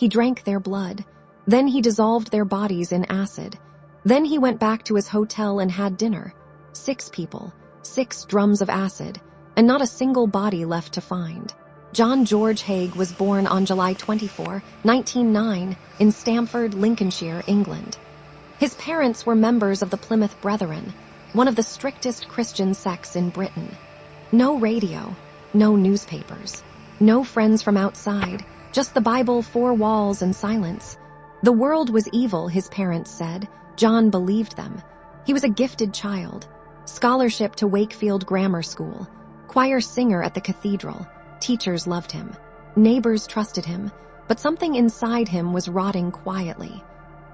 He drank their blood. Then he dissolved their bodies in acid. Then he went back to his hotel and had dinner. 6 people, 6 drums of acid, and not a single body left to find. John George Haigh was born on July 24, 1909, in Stamford, Lincolnshire, England. His parents were members of the Plymouth Brethren, one of the strictest Christian sects in Britain. No radio, no newspapers, no friends from outside, just the Bible, 4 walls, and silence. The world was evil, his parents said. John believed them. He was a gifted child. Scholarship to Wakefield Grammar School, choir singer at the cathedral. Teachers loved him. Neighbors trusted him, but something inside him was rotting quietly.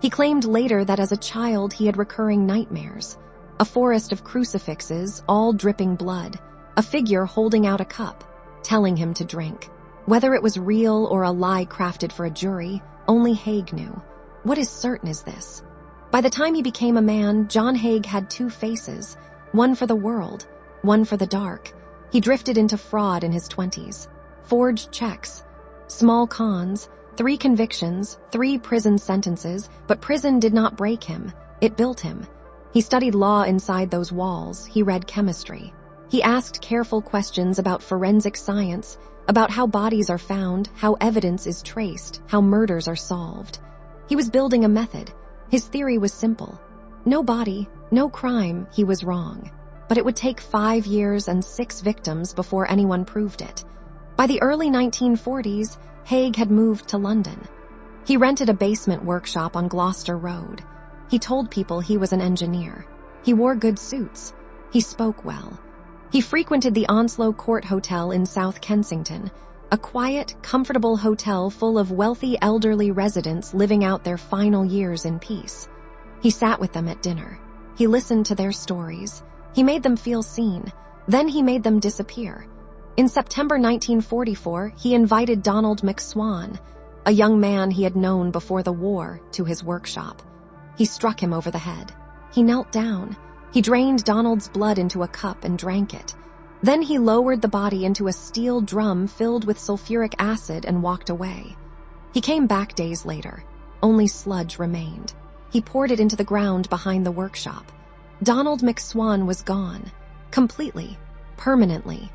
He claimed later that as a child he had recurring nightmares. A forest of crucifixes, all dripping blood. A figure holding out a cup, telling him to drink. Whether it was real or a lie crafted for a jury, only Haigh knew. What is certain is this. By the time he became a man, John Haigh had 2 faces, one for the world, one for the dark. He drifted into fraud in his 20s. Forged checks, small cons, 3 convictions, 3 prison sentences, but prison did not break him. It built him. He studied law inside those walls. He read chemistry. He asked careful questions about forensic science, about how bodies are found, how evidence is traced, how murders are solved. He was building a method. His theory was simple. No body, no crime, he was wrong. But it would take 5 years and 6 victims before anyone proved it. By the early 1940s, Haigh had moved to London. He rented a basement workshop on Gloucester Road. He told people he was an engineer. He wore good suits. He spoke well. He frequented the Onslow Court Hotel in South Kensington, a quiet, comfortable hotel full of wealthy elderly residents living out their final years in peace. He sat with them at dinner. He listened to their stories. He made them feel seen. Then he made them disappear. In September 1944, he invited Donald McSwan, a young man he had known before the war, to his workshop. He struck him over the head. He knelt down. He drained Donald's blood into a cup and drank it. Then he lowered the body into a steel drum filled with sulfuric acid and walked away. He came back days later. Only sludge remained. He poured it into the ground behind the workshop. Donald McSwan was gone. Completely. Permanently.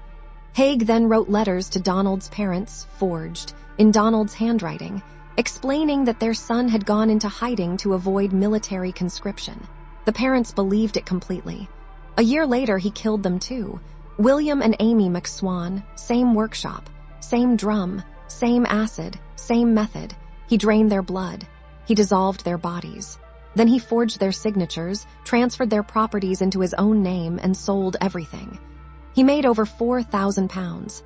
Haigh then wrote letters to Donald's parents, forged, in Donald's handwriting, explaining that their son had gone into hiding to avoid military conscription. The parents believed it completely. A year later, he killed them too. William and Amy McSwan, same workshop, same drum, same acid, same method. He drained their blood. He dissolved their bodies. Then he forged their signatures, transferred their properties into his own name, and sold everything. He made over £4,000.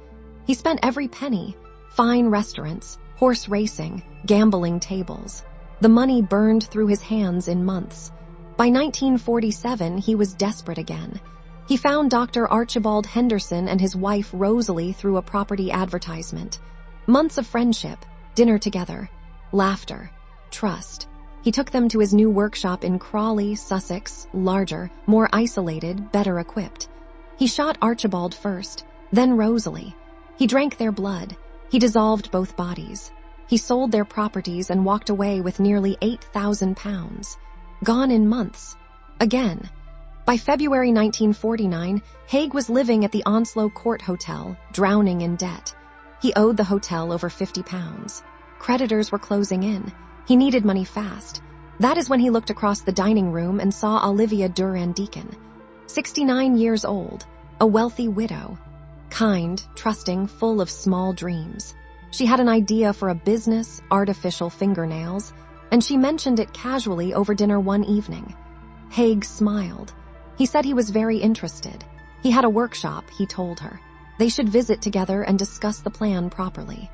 He spent every penny. Fine restaurants, horse racing, gambling tables. The money burned through his hands in months. By 1947, he was desperate again. He found Dr. Archibald Henderson and his wife Rosalie through a property advertisement. Months of friendship, dinner together, laughter, trust. He took them to his new workshop in Crawley, Sussex, larger, more isolated, better equipped. He shot Archibald first, then Rosalie. He drank their blood. He dissolved both bodies. He sold their properties and walked away with nearly £8,000. Gone in months. Again. By February 1949, Haigh was living at the Onslow Court Hotel, drowning in debt. He owed the hotel over £50. Creditors were closing in. He needed money fast. That is when he looked across the dining room and saw Olivia Durand-Deacon, 69 years old, a wealthy widow, kind, trusting, full of small dreams. She had an idea for a business, artificial fingernails, and she mentioned it casually over dinner one evening. Haigh smiled. He said he was very interested. He had a workshop, he told her. They should visit together and discuss the plan properly.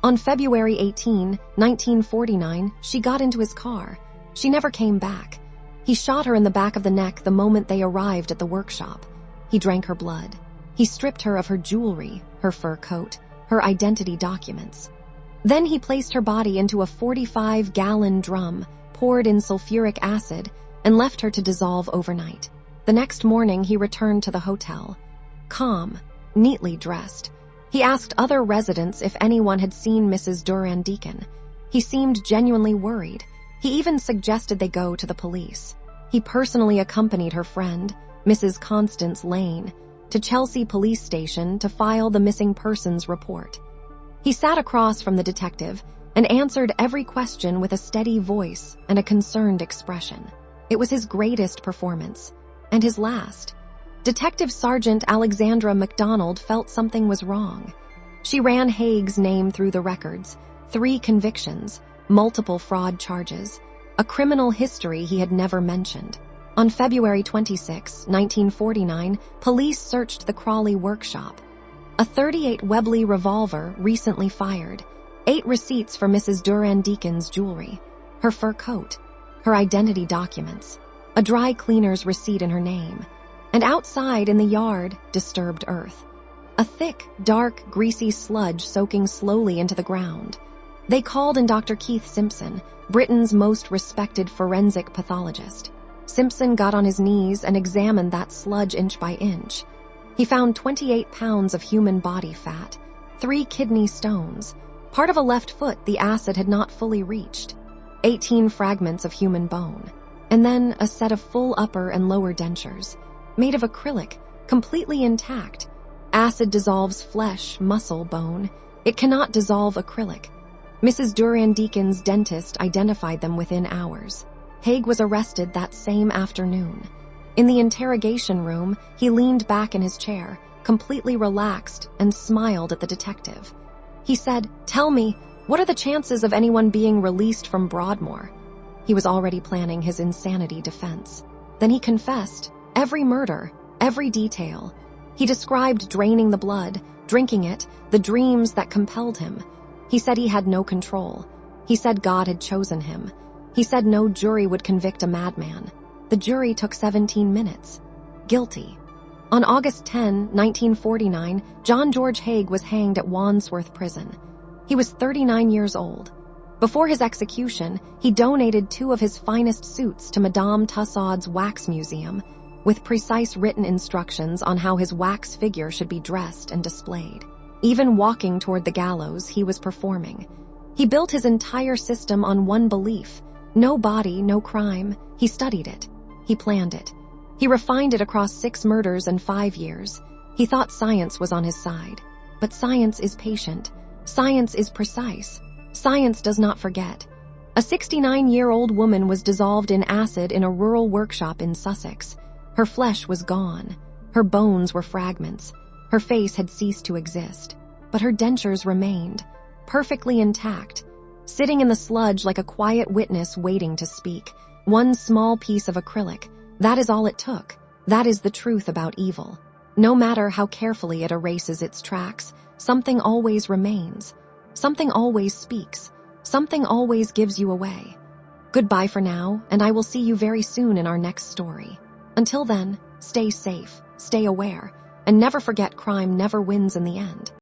On February 18, 1949, she got into his car. She never came back. He shot her in the back of the neck the moment they arrived at the workshop. He drank her blood. He stripped her of her jewelry, her fur coat, her identity documents. Then he placed her body into a 45-gallon drum, poured in sulfuric acid, and left her to dissolve overnight. The next morning, he returned to the hotel. Calm, neatly dressed. He asked other residents if anyone had seen Mrs. Durand-Deacon. He seemed genuinely worried. He even suggested they go to the police. He personally accompanied her friend, Mrs. Constance Lane, to Chelsea Police Station to file the missing persons report. He sat across from the detective and answered every question with a steady voice and a concerned expression. It was his greatest performance, and his last. Detective Sergeant Alexandra MacDonald felt something was wrong. She ran Haigh's name through the records, 3 convictions, multiple fraud charges, a criminal history he had never mentioned. On February 26, 1949, police searched the Crawley workshop. A .38 Webley revolver recently fired, 8 receipts for Mrs. Duran Deacon's jewelry, her fur coat, her identity documents, a dry cleaner's receipt in her name, and outside in the yard, disturbed earth. A thick, dark, greasy sludge soaking slowly into the ground. They called in Dr. Keith Simpson, Britain's most respected forensic pathologist. Simpson got on his knees and examined that sludge inch by inch. He found 28 pounds of human body fat, 3 kidney stones, part of a left foot the acid had not fully reached, 18 fragments of human bone, and then a set of full upper and lower dentures, made of acrylic, completely intact. Acid dissolves flesh, muscle, bone. It cannot dissolve acrylic. Mrs. Duran Deacon's dentist identified them within hours. Haigh was arrested that same afternoon. In the interrogation room, he leaned back in his chair, completely relaxed, and smiled at the detective. He said, "Tell me, what are the chances of anyone being released from Broadmoor?" He was already planning his insanity defense. Then he confessed, every murder, every detail. He described draining the blood, drinking it, the dreams that compelled him. He said he had no control. He said God had chosen him. He said no jury would convict a madman. The jury took 17 minutes. Guilty. On August 10, 1949, John George Haigh was hanged at Wandsworth Prison. He was 39 years old. Before his execution, he donated 2 of his finest suits to Madame Tussaud's Wax Museum, with precise written instructions on how his wax figure should be dressed and displayed. Even walking toward the gallows, he was performing. He built his entire system on one belief: no body, no crime. He studied it. He planned it. He refined it across 6 murders and 5 years. He thought science was on his side. But science is patient. Science is precise. Science does not forget. A 69-year-old woman was dissolved in acid in a rural workshop in Sussex. Her flesh was gone. Her bones were fragments. Her face had ceased to exist. But her dentures remained, perfectly intact, sitting in the sludge like a quiet witness waiting to speak. One small piece of acrylic. That is all it took. That is the truth about evil. No matter how carefully it erases its tracks, something always remains. Something always speaks. Something always gives you away. Goodbye for now, and I will see you very soon in our next story. Until then, stay safe, stay aware, and never forget crime never wins in the end.